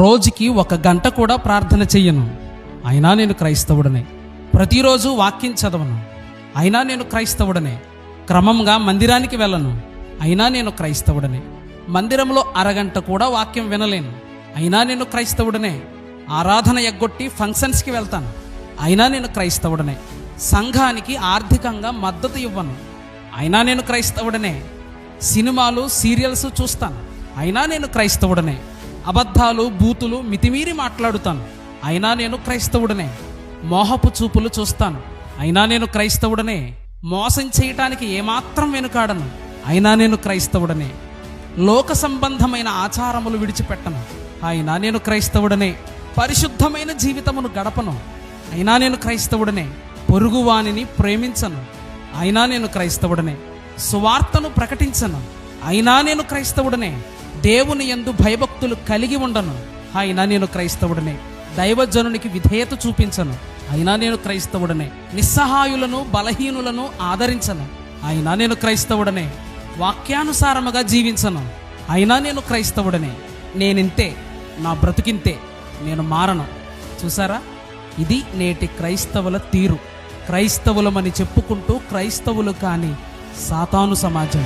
రోజుకి 1 గంట కూడా ప్రార్థన చెయ్యను, అయినా నేను క్రైస్తవుడనే. ప్రతిరోజు వాక్యం చదవను, అయినా నేను క్రైస్తవుడనే. క్రమంగా మందిరానికి వెళ్ళను, అయినా నేను క్రైస్తవుడనే. మందిరంలో అరగంట కూడా వాక్యం వినలేను, అయినా నేను క్రైస్తవుడనే. ఆరాధన ఎగ్గొట్టి ఫంక్షన్స్కి వెళ్తాను, అయినా నేను క్రైస్తవుడనే. సంఘానికి ఆర్థికంగా మద్దతు ఇవ్వను, అయినా నేను క్రైస్తవుడనే. సినిమాలు సీరియల్స్ చూస్తాను, అయినా నేను క్రైస్తవుడనే. అబద్ధాలు బూతులు మితిమీరి మాట్లాడుతాను, అయినా నేను క్రైస్తవుడనే. మోహపు చూపులు చూస్తాను, అయినా నేను క్రైస్తవుడనే. మోసం చేయటానికి ఏమాత్రం వెనుకాడను, అయినా నేను క్రైస్తవుడనే. లోక సంబంధమైన ఆచారములు విడిచిపెట్టను, అయినా నేను క్రైస్తవుడనే. పరిశుద్ధమైన జీవితమును గడపను, అయినా నేను క్రైస్తవుడనే. పొరుగువానిని ప్రేమించను, అయినా నేను క్రైస్తవుడనే. సువార్తను ప్రకటించను, అయినా నేను క్రైస్తవుడనే. దేవుని యందు భయభక్తులు కలిగి ఉండను, అయినా నేను క్రైస్తవుడనే. దైవజనునికి విధేయత చూపించను, అయినా నేను క్రైస్తవుడనే. నిస్సహాయులను బలహీనులను ఆదరించను, అయినా నేను క్రైస్తవుడనే. వాక్యానుసారముగా జీవించను, అయినా నేను క్రైస్తవుడనే. నేనింతే, నా బ్రతుకింతే, నేను మారను. చూసారా, ఇది నేటి క్రైస్తవుల తీరు. క్రైస్తవులమని చెప్పుకుంటూ క్రైస్తవులు కాని సాతాను సమాజం.